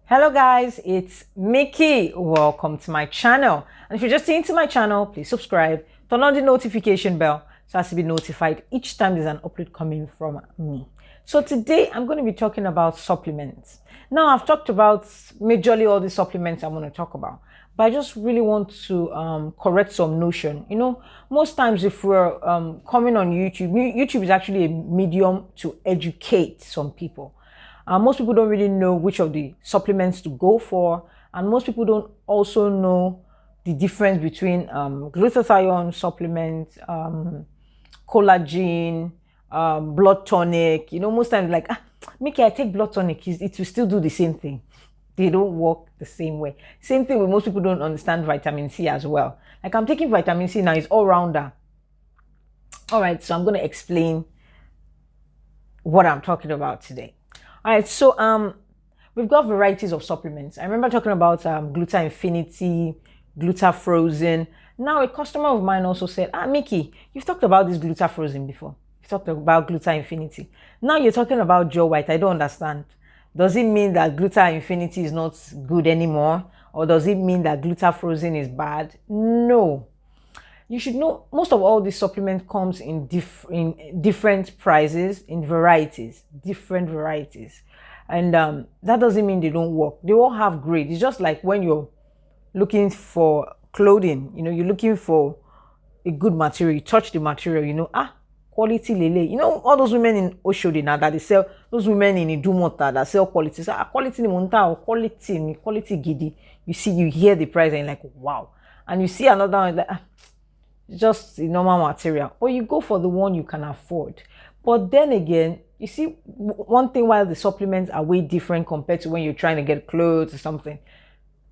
Hello guys, it's Mickey. Welcome to my channel. And if you're just into my channel, please subscribe, turn on the notification bell so as to be notified each time there's an upload coming from me. So today I'm going to be talking about supplements. Now I've talked about majorly all the supplements I'm going to talk about, but I just really want to correct some notion. You know, most times if we're coming on YouTube is actually a medium to educate some people. Most people don't really know which of the supplements to go for, and most people don't also know the difference between glutathione supplements, collagen, blood tonic. You know, most times like, Mickey, I take blood tonic, it will still do the same thing. They don't work the same way. Same thing with most people don't understand vitamin C as well. Like I'm taking vitamin C now, it's all rounder. All right, so I'm going to explain what I'm talking about today. All right, so we've got varieties of supplements. I remember talking about Gluta Infinity, Gluta Frozen. Now a customer of mine also said, Mickey, you've talked about this Gluta Frozen before. You've talked about Gluta Infinity. Now you're talking about Joe White. I don't understand. Does it mean that Gluta Infinity is not good anymore? Or does it mean that Gluta Frozen is bad? No. You should know most of all these supplements comes in different prices, in varieties, different varieties. And that doesn't mean they don't work. They all have grades. It's just like when you're looking for clothing, you know, you're looking for a good material, you touch the material, you know, quality lele. You know, all those women in Oshodi now that they sell, those women in Idumota that sell quality. So quality ni monta or quality gidi. You see, you hear the price and you're like, wow. And you see another one like, just the normal material, or you go for the one you can afford. But then again, you see, one thing while the supplements are way different compared to when you're trying to get clothes or something,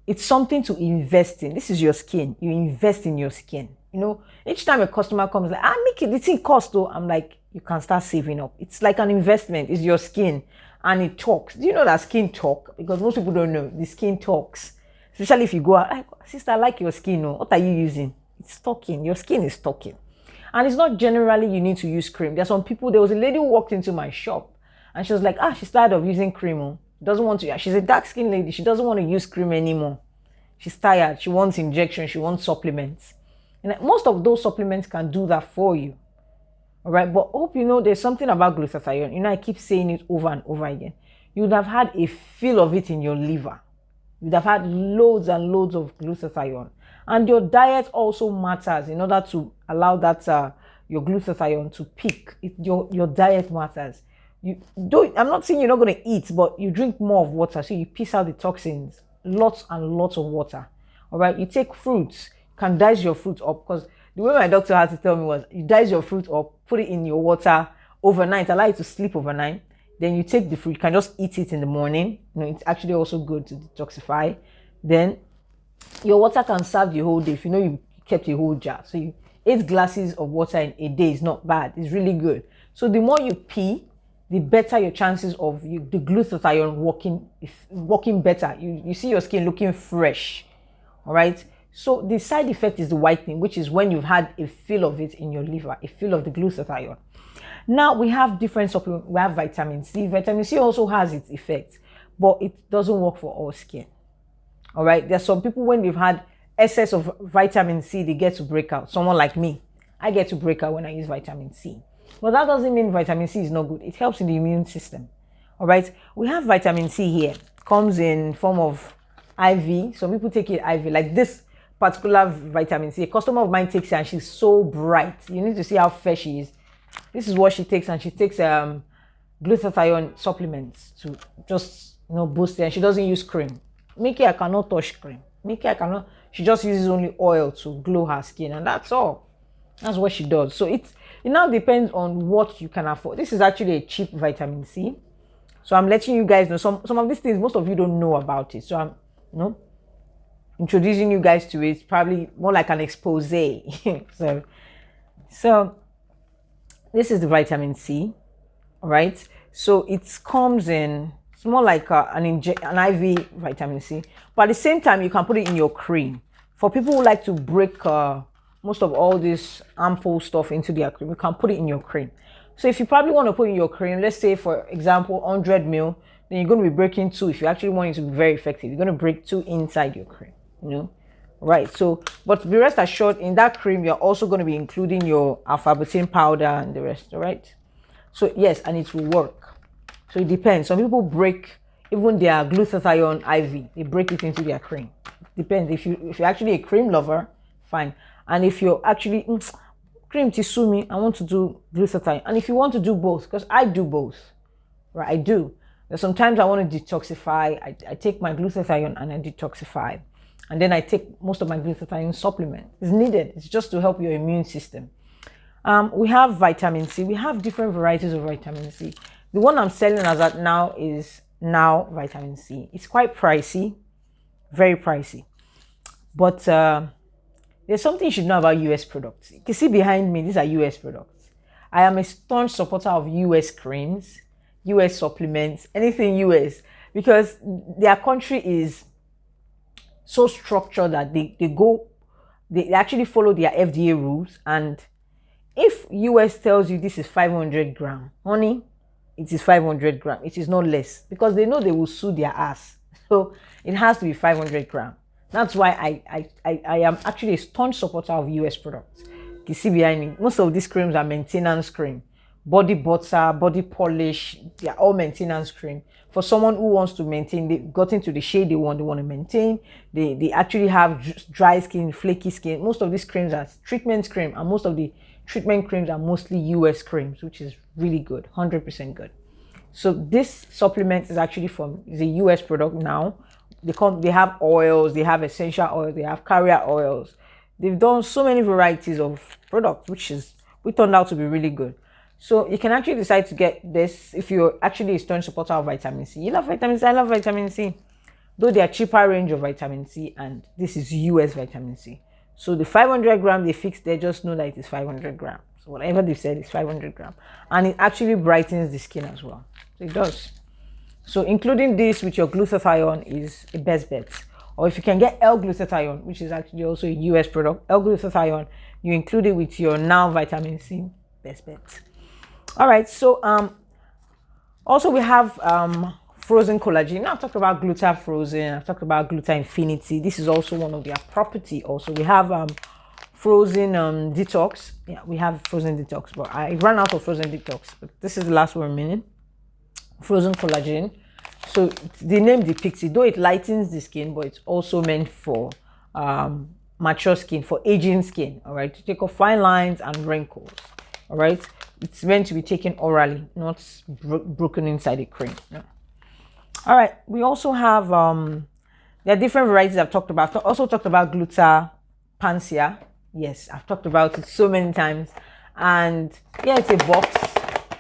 it's something to invest in. This is your skin. You invest in your skin. You know, each time a customer comes like, Mickey, the thing cost though. I'm like, you can start saving up. It's like an investment. It's your skin and it talks. Do you know that skin talk? Because most people don't know. The skin talks. Especially if you go out, sister, I like your skin. No, what are you using? It's talking. Your skin is talking. And it's not generally you need to use cream. There's some people, there was a lady who walked into my shop and she was like, she's tired of using cream. Doesn't want to, she's a dark skinned lady. She doesn't want to use cream anymore. She's tired. She wants injection. She wants supplements. And most of those supplements can do that for you. All right. But hope you know there's something about glutathione. You know, I keep saying it over and over again. You would have had a feel of it in your liver. You'd have had loads and loads of glutathione. And your diet also matters in order to allow that your glutathione to peak. Your diet matters. I'm not saying you're not going to eat, but you drink more of water. So you piss out the toxins. Lots and lots of water. All right. You take fruits. You can dice your fruit up, because the way my doctor had to tell me was you dice your fruit up, put it in your water overnight, allow you to sleep overnight. Then you take the fruit. You can just eat it in the morning. You know, it's actually also good to detoxify. Then your water can serve the whole day if you know you kept a whole jar. So 8 glasses of water in a day is not bad. It's really good. So the more you pee, the better your chances of the glutathione working better. You see your skin looking fresh. All right. So the side effect is the whitening, which is when you've had a feel of it in your liver, a feel of the glutathione. Now we have different supplements. We have vitamin C. Vitamin C also has its effects, but it doesn't work for all skin. All right. There's some people when they've had excess of vitamin C, they get to break out. Someone like me, I get to break out when I use vitamin C. But that doesn't mean vitamin C is not good. It helps in the immune system. All right. We have vitamin C here. Comes in form of IV. Some people take it IV. Like this particular vitamin C, a customer of mine takes it and she's so bright. You need to see how fair she is. This is what she takes, and she takes glutathione supplements to just boost it. And she doesn't use cream. Mickey, I cannot touch cream. Mickey, I cannot. She just uses only oil to glow her skin, and that's all. That's what she does. So it now depends on what you can afford. This is actually a cheap vitamin C. So I'm letting you guys know some of these things. Most of you don't know about it. So I'm introducing you guys to it. Probably more like an expose. so this is the vitamin C. All right. So it comes in. It's more like an IV vitamin C. But at the same time, you can put it in your cream. For people who like to break most of all this ample stuff into their cream, you can put it in your cream. So if you probably want to put in your cream, let's say, for example, 100 ml, then you're going to be breaking 2. If you actually want it to be very effective, you're going to break 2 inside your cream, you know. Right, so but be rest assured, in that cream you're also going to be including your alpha-butane powder and the rest. All right, so yes, and it will work. So it depends. Some people break even their glutathione IV, they break it into their cream. Depends. If you're actually a cream lover, fine. And if you're actually cream to sue me, I want to do glutathione. And if you want to do both, because I do both, right? I do. Sometimes I want to detoxify. I take my glutathione and I detoxify. And then I take most of my glutathione supplement. It's needed. It's just to help your immune system. We have vitamin C. We have different varieties of vitamin C. The one I'm selling as at now is Now Vitamin C. It's quite pricey, very pricey. But there's something you should know about US products. You can see behind me, these are US products. I am a staunch supporter of US creams, US supplements, anything US, because their country is so structured that they actually follow their FDA rules. And if US tells you this is 500 grams, honey, it is 500 grams. It is not less, because they know they will sue their ass. So it has to be 500 grams. That's why I am actually a staunch supporter of US products. You see behind me, most of these creams are maintenance cream. Body butter, body polish, they are all maintenance cream. For someone who wants to maintain, they've gotten to the shade they want to maintain. They actually have dry skin, flaky skin. Most of these creams are treatment cream, and most of the treatment creams are mostly US creams, which is really good, 100% good. So this supplement is actually is a US product now. They have oils, they have essential oils, they have carrier oils. They've done so many varieties of products, which turned out to be really good. So you can actually decide to get this if you're actually a strong supporter of vitamin C. You love vitamin C, I love vitamin C. Though they are cheaper range of vitamin C, and this is US vitamin C. So the 500 grams they fixed there, just know that it is 500 grams. So whatever they said is 500 grams. And it actually brightens the skin as well. So it does. So including this with your glutathione is a best bet. Or if you can get L-glutathione, which is actually also a US product, L-glutathione, you include it with your Now Vitamin C, best bet. All right, so also we have frozen collagen. Now I've talked about Gluta Frozen, I've talked about Gluta Infinity. This is also one of their property. Also, we have frozen detox. Yeah, we have frozen detox, but I ran out of frozen detox. But this is the last 1 minute. Frozen collagen. So the name depicts it, though it lightens the skin, but it's also meant for mature skin, for aging skin. All right, to take off fine lines and wrinkles. All right, it's meant to be taken orally, not broken inside a cream. No. All right, we also have there are different varieties I've talked about. I've also talked about Glutapancia. Yes, I've talked about it so many times. And yeah, it's a box,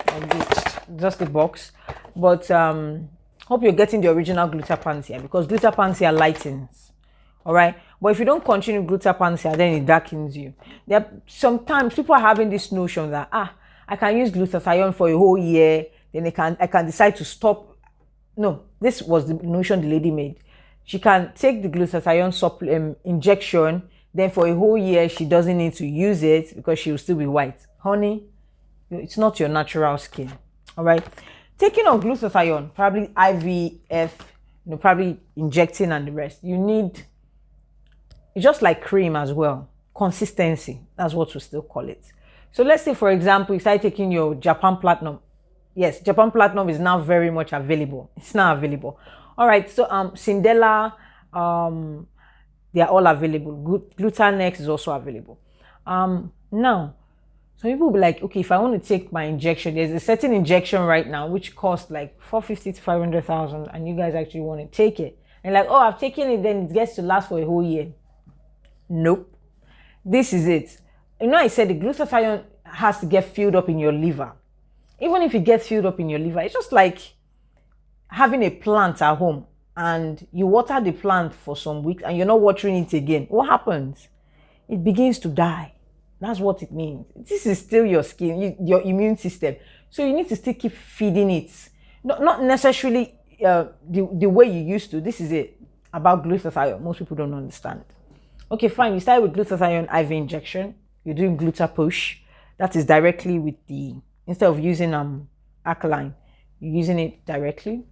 like this, just a box. But hope you're getting the original Glutapancia, because Glutapancia lightens. All right, but if you don't continue Glutapancia, then it darkens you. Sometimes people are having this notion that I can use glutathione for a whole year, then I can decide to stop. No, this was the notion the lady made. She can take the glutathione injection, then for a whole year she doesn't need to use it because she will still be white. Honey, it's not your natural skin. All right, taking on glutathione, probably IVF, probably injecting and the rest. It's just like cream as well. Consistency, that's what we still call it. So let's say, for example, you start taking your Japan Platinum. Yes, Japan Platinum is now very much available. It's now available. All right, so Sindela, they are all available. Glutanex is also available. Now, some people will be like, okay, if I want to take my injection, there's a certain injection right now which costs like 450 to 500,000, and you guys actually want to take it. And like, oh, I've taken it, then it gets to last for a whole year. Nope. This is it. I said the glutathione has to get filled up in your liver. Even if it gets filled up in your liver, it's just like having a plant at home and you water the plant for some weeks and you're not watering it again. What happens? It begins to die. That's what it means. This is still your skin, your immune system. So you need to still keep feeding it. Not necessarily the way you used to. This is it about glutathione. Most people don't understand. Okay, fine. You start with glutathione IV injection. You're doing Gluta push. That is directly with instead of using alkaline, you're using it directly.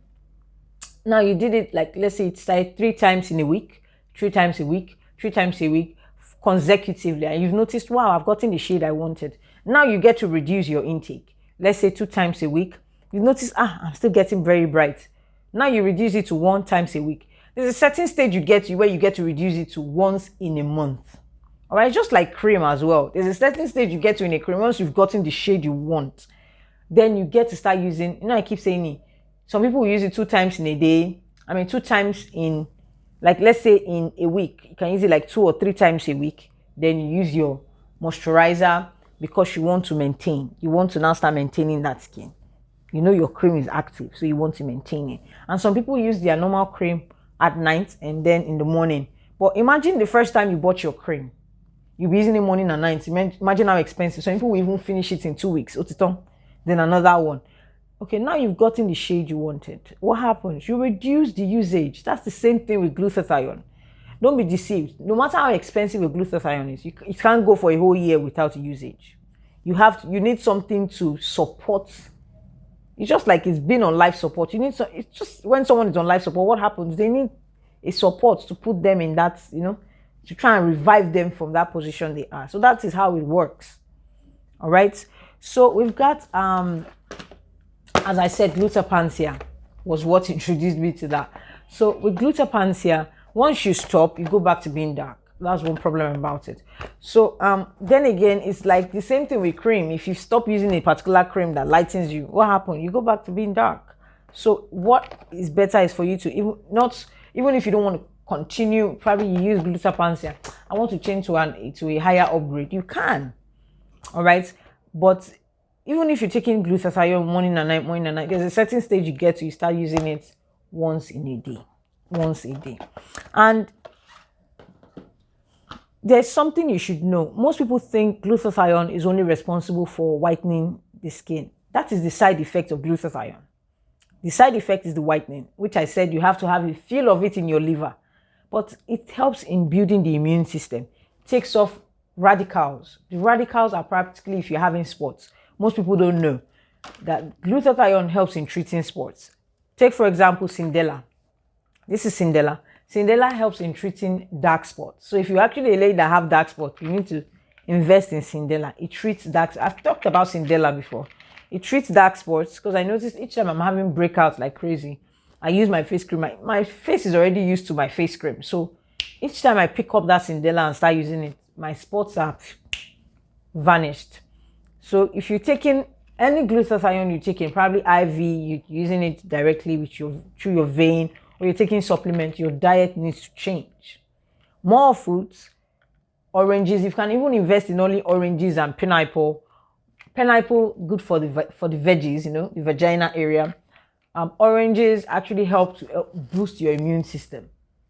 Now you did it, like, let's say it's like 3 times in a week, 3 times a week, 3 times a week consecutively, and you've noticed, wow, I've gotten the shade I wanted. Now you get to reduce your intake. Let's say 2 times a week. You notice, I'm still getting very bright. Now you reduce it to 1 times a week. There's a certain stage you get to where you get to reduce it to once in a month. All right, just like cream as well. There's a certain stage you get to in a cream once you've gotten the shade you want. Then you get to start using, I keep saying it. Some people will use it 2 times in a day. 2 times in, like, let's say in a week. You can use it like 2 or 3 times a week. Then you use your moisturizer because you want to maintain. You want to now start maintaining that skin. You know your cream is active, so you want to maintain it. And some people use their normal cream at night and then in the morning. But imagine the first time you bought your cream. You'll be using it morning and night. Imagine how expensive. Some people will even finish it in 2 weeks. Then another one. Okay, now you've gotten the shade you wanted. What happens? You reduce the usage. That's the same thing with glutathione. Don't be deceived. No matter how expensive a glutathione is, you can't go for a whole year without usage. You need something to support. It's just like it's been on life support. It's just when someone is on life support, what happens? They need a support to put them in that, to try and revive them from that position they are. So that is how it works. All right. So we've got, as I said, glutathione was what introduced me to that. So with glutathione, once you stop, you go back to being dark. That's one problem about it. So then again, it's like the same thing with cream. If you stop using a particular cream that lightens you, what happens? You go back to being dark. So what is better is for you to even if you don't want to continue, probably you use glutathione. I want to change to a higher upgrade. You can, all right. But even if you're taking glutathione morning and night, there's a certain stage you get to, you start using it once a day. And there's something you should know. Most people think glutathione is only responsible for whitening the skin. That is the side effect of glutathione. The side effect is the whitening, which I said you have to have a feel of it in your liver. But it helps in building the immune system. Takes off radicals. The radicals are practically if you're having spots. Most people don't know that glutathione helps in treating spots. Take, for example, Cindela. This is Cindela. Cindela helps in treating dark spots. So if you're actually a lady that have dark spots, you need to invest in Cindela. It treats dark. I've talked about Cindela before. It treats dark spots because I noticed each time I'm having breakouts like crazy, I use my face cream. My face is already used to my face cream. So each time I pick up that Cindela and start using it, my spots are vanished. So if you're taking any glutathione you're taking, probably IV, you're using it directly through your vein, or you're taking supplements, your diet needs to change. More fruits, oranges. You can even invest in only oranges and pineapple. Pineapple, good for the veggies, the vagina area. Oranges actually help to boost your immune system.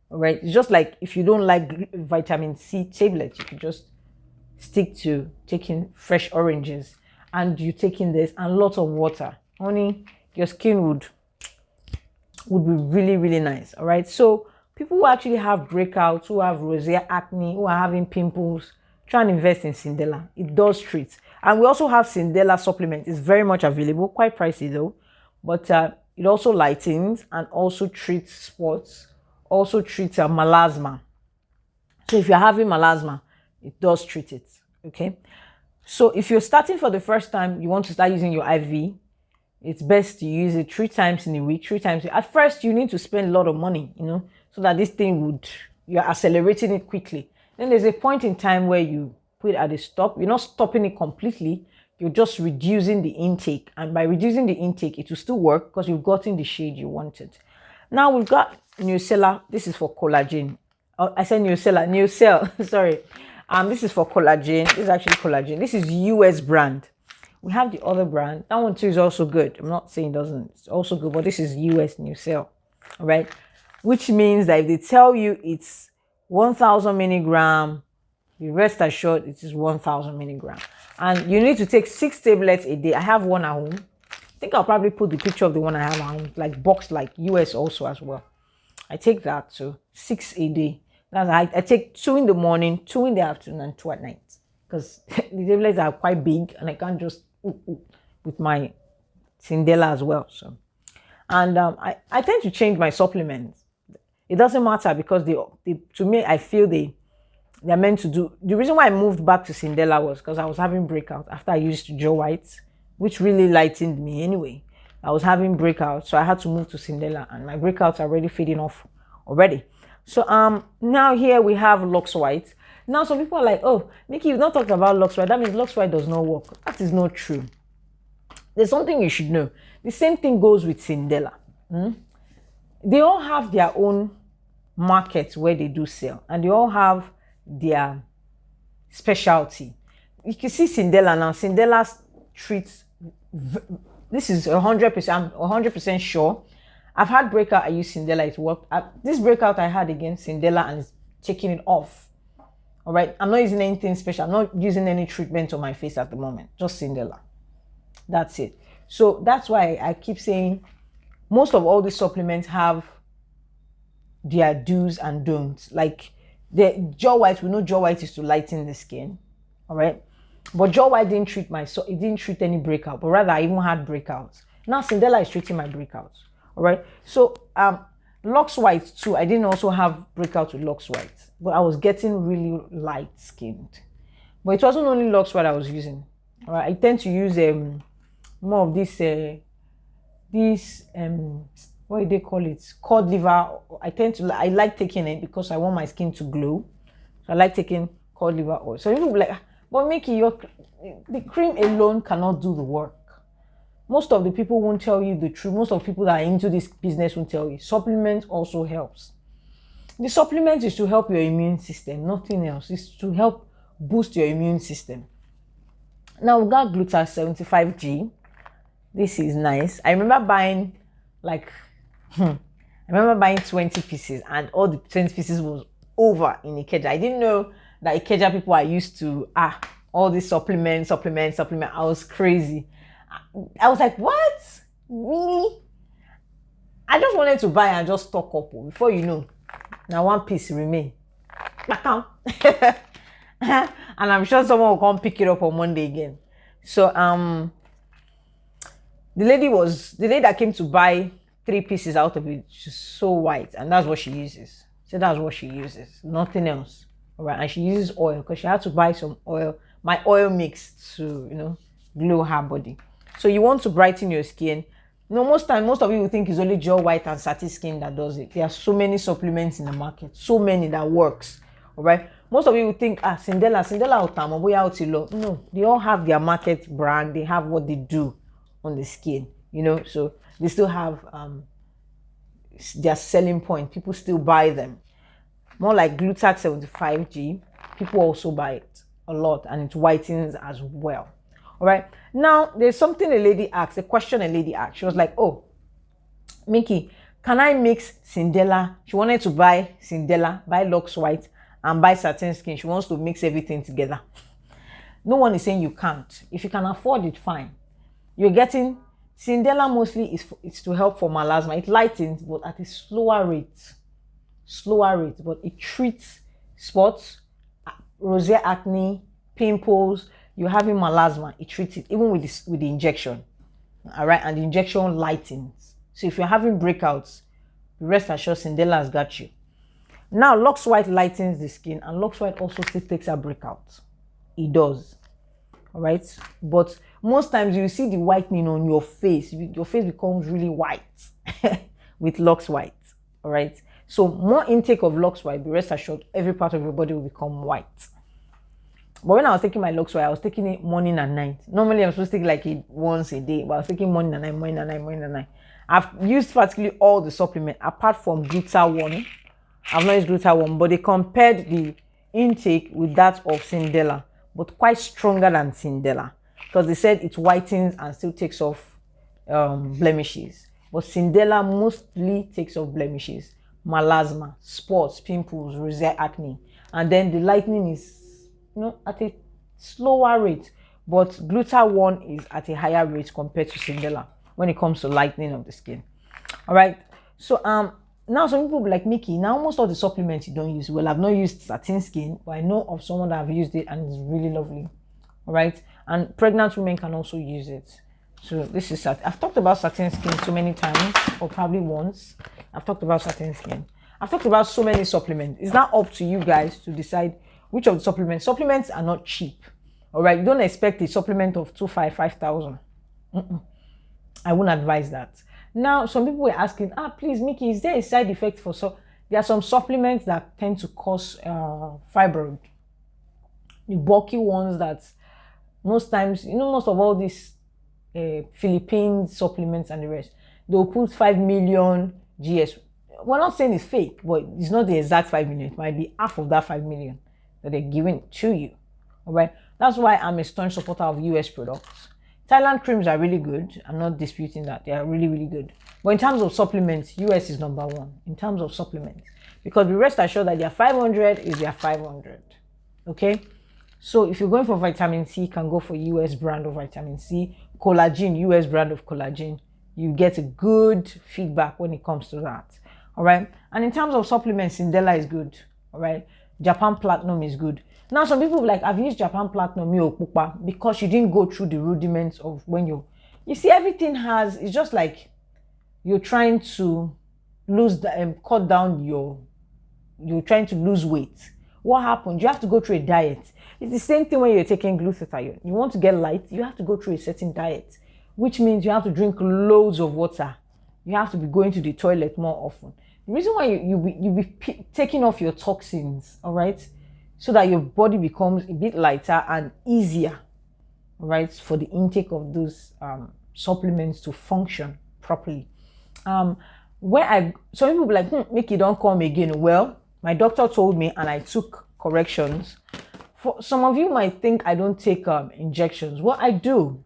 All right. It's just like if you don't like vitamin C tablets, you can just stick to taking fresh oranges and you taking this and lots of water. Honey, your skin would be really, really nice. All right. So people who actually have breakouts, who have rosacea, acne, who are having pimples, try and invest in Cindela. It does treat. And we also have Cindela supplement. It's very much available, quite pricey though, but it also lightens and also treats spots, also treats melasma. So if you're having melasma, it does treat it. Okay. So if you're starting for the first time, you want to start using your IV, it's best to use it 3 times in a week, 3 times. At first, you need to spend a lot of money, so that this thing you're accelerating it quickly. Then there's a point in time where you put it at a stop. You're not stopping it completely. You're just reducing the intake. And by reducing the intake, it will still work because you've gotten the shade you wanted. Now we've got Nucella. This is for collagen. Oh, I said Nucella, Nucell, sorry. This is for collagen. This is actually collagen. This is US brand. We have the other brand. That one too is also good. I'm not saying it doesn't. It's also good, but this is US Nucell. All right. Which means that if they tell you it's 1,000 milligram, you rest assured it is 1,000 milligram. And you need to take 6 tablets a day. I have one at home. I think I'll probably put the picture of the one I have at home, like boxed like US also as well. I take that too. 6 a day. I take 2 in the morning, 2 in the afternoon, and 2 at night. Because the tablets are quite big and I can't just with my Cindela as well. So, And I tend to change my supplements. It doesn't matter because to me, I feel they're meant to do. The reason why I moved back to Sindela was because I was having breakouts after I used Joe White, which really lightened me anyway. I was having breakouts, so I had to move to Sindela, and my breakouts are already fading off already. So now here we have Lux White. Now some people are like, oh, Nikki, you've not talked about Lux White. That means Lux White does not work. That is not true. There's something you should know. The same thing goes with Sindela. They all have their own markets where they do sell, and they all have their specialty. You can see Sindela now. Sindela treats. This is 100%. I'm 100% sure. I've had breakout. I use Sindela. It worked. This breakout I had against Sindela and it's taking it off. All right. I'm not using anything special. I'm not using any treatment on my face at the moment. Just Sindela. That's it. So that's why I keep saying most of all these supplements have their do's and don'ts. Like the Jaw White, we know Jaw White is to lighten the skin. All right. But Jaw White didn't treat it didn't treat any breakout, but rather I even had breakouts. Now Sindela is treating my breakouts. All right. So Lux White too. I didn't also have breakouts with Lux White, but I was getting really light skinned. But it wasn't only Lux White I was using. All right. I tend to use more of this what do they call it? Cod liver. I like taking it because I want my skin to glow. So I like taking cod liver oil. So people will be like, but Mickey, the cream alone cannot do the work. Most of the people won't tell you the truth. Most of the people that are into this business won't tell you. Supplement also helps. The supplement is to help your immune system, nothing else. It's to help boost your immune system. Now we got Glutathione 75G. This is nice. I remember buying 20 pieces and all the 20 pieces was over in Ikeja. I didn't know that Ikeja people are used to all these supplement. I was crazy. I was like, what? Really? I just wanted to buy and just stock up. Before you know, now one piece remain. And I'm sure someone will come pick it up on Monday again. So the lady that came to buy 3 pieces out of it, she's so white, and that's what she uses. So that's what she uses, nothing else. All right, and she uses oil because she had to buy some oil, my oil mix to glow her body. So you want to brighten your skin. Most of you will think it's only Jaw White and Satin Skin that does it. There are so many supplements in the market, so many that works. All right, most of you will think Sindela Otamo. No, they all have their market brand. They have what they do on the skin. So they still have their selling point. People still buy them. More like Glutathione 75G, people also buy it a lot, and it whitens as well. All right. Now there's something a question a lady asked. She was like, oh, Mickey, can I mix Sindela? She wanted to buy Sindela, buy Lux White, and buy Satin Skin. She wants to mix everything together. No one is saying you can't. If you can afford it, fine. You're getting Sindela mostly it's to help for melasma. It lightens, but at a slower rate, but it treats spots, rosacea, acne, pimples. You're having melasma, it treats it even with the injection. All right, and the injection lightens. So if you're having breakouts, rest assured Sindela has got you. Now Lux White lightens the skin, and Lux White also still takes a breakout. It does. All right, but most times you see the whitening on your face. Your face becomes really white with Lux White. All right, so more intake of Lux White, be rest assured every part of your body will become white. But when I was taking my Lux White, I was taking it morning and night. Normally I'm supposed to take like it once a day, but I was taking morning and night. I've used practically all the supplement apart from Glutathione. I've not used Glutathione, but they compared the intake with that of Sindela, but quite stronger than Sindela, because they said it whitens and still takes off blemishes. But Sindela mostly takes off blemishes, melasma, spots, pimples, rosacea, acne, and then the lightening is at a slower rate, but Glutathione is at a higher rate compared to Sindela when it comes to lightening of the skin. All right, so now some people will be like, Mickey, now most of the supplements you don't use. Well, I've not used Satin Skin, but I know of someone that have used it and it's really lovely. All right, and pregnant women can also use it. So this is I've talked about satin skin so many times, or probably once. I've talked about satin skin. I've talked about so many supplements. It's not up to you guys to decide which of the supplements. Supplements are not cheap. All right, you don't expect a supplement of 5,000. I wouldn't advise that. Now, some people were asking, please, Mickey, is there a side effect for there are some supplements that tend to cause fibroid. The bulky ones that most times, most of all these Philippine supplements and the rest, they'll put 5 million GS. We're not saying it's fake, but it's not the exact 5 million. It might be half of that 5 million that they're giving to you. All right. That's why I'm a staunch supporter of US products. Thailand creams are really good. I'm not disputing that. They are really, really good. But in terms of supplements, US is number one in terms of supplements. Because the rest assured that their 500 is their 500. Okay? So if you're going for vitamin C, you can go for US brand of vitamin C. Collagen, US brand of collagen. You get a good feedback when it comes to that. All right? And in terms of supplements, Sindela is good. All right? Japan Platinum is good. Now, some people like, I've used Japan Platinum because you didn't go through the rudiments of when you see, everything it's just like you're trying to cut down you're trying to lose weight. What happens? You have to go through a diet. It's the same thing when you're taking glutathione. You want to get light, you have to go through a certain diet, which means you have to drink loads of water. You have to be going to the toilet more often. The reason why you be taking off your toxins, all right, so that your body becomes a bit lighter and easier, right, for the intake of those supplements to function properly. Some people be like, Mickey, don't come again. Well, my doctor told me and I took corrections. For some of you might think I don't take injections. Well, I do.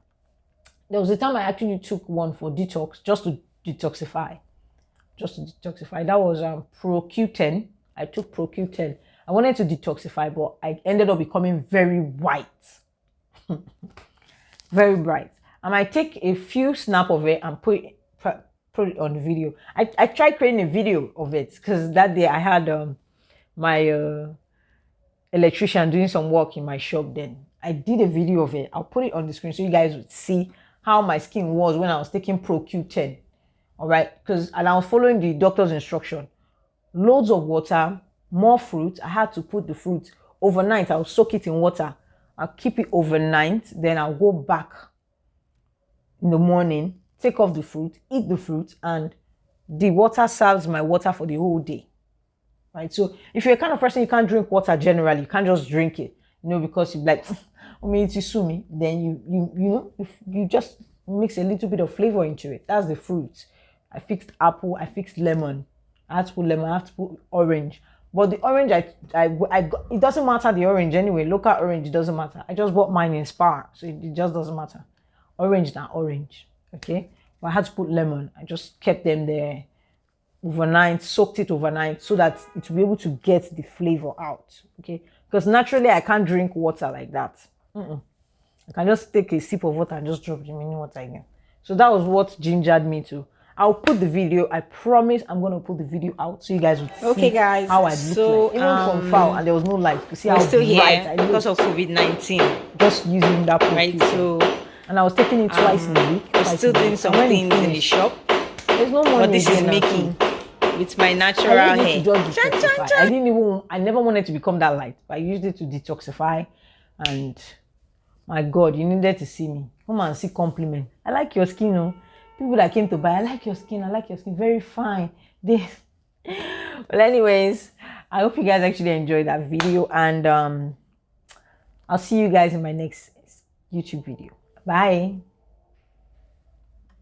There was a time I actually took one for detox, just to detoxify. That was ProQ10. I took ProQ10. I wanted to detoxify, but I ended up becoming very white. Very bright. I might take a few snaps of it and put it on the video. I tried creating a video of it because that day I had my electrician doing some work in my shop. Then I did a video of it. I'll put it on the screen so you guys would see how my skin was when I was taking ProQ10. All right, and I was following the doctor's instruction. Loads of water, more fruit. I had to put the fruit overnight. I'll soak it in water. I'll keep it overnight. Then I'll go back in the morning, take off the fruit, eat the fruit, and the water serves my water for the whole day. Right? So if you're a kind of person you can't drink water generally, you can't just drink it, because you're like, then you just mix a little bit of flavor into it. That's the fruit. I fixed apple, I fixed lemon. I had to put lemon, I have to put orange. But the orange, I got, it doesn't matter the orange anyway. Local orange, it doesn't matter. I just bought mine in Spar, so it just doesn't matter. Orange now, orange, okay? But I had to put lemon. I just kept them there overnight, soaked it overnight so that it will be able to get the flavor out, okay? Because naturally, I can't drink water like that. I can just take a sip of water and just drop the mini water again. So that was what gingered me to. I'll put the video. I promise I'm going to put the video out so you guys would see guys, how I look like. Even from far, and there was no light. You see how still bright here I because of COVID-19. Just using that right, so and I was taking it twice in a week. We're still doing some things in the shop. There's no money. But this is making with my natural hair. I never wanted to become that light, but I used it to detoxify. And my God, you needed to see me. Come and see compliment. I like your skin, oh. People that came to buy, I like your skin, very fine. Well, anyways, I hope you guys actually enjoyed that video, and I'll see you guys in my next YouTube video. Bye.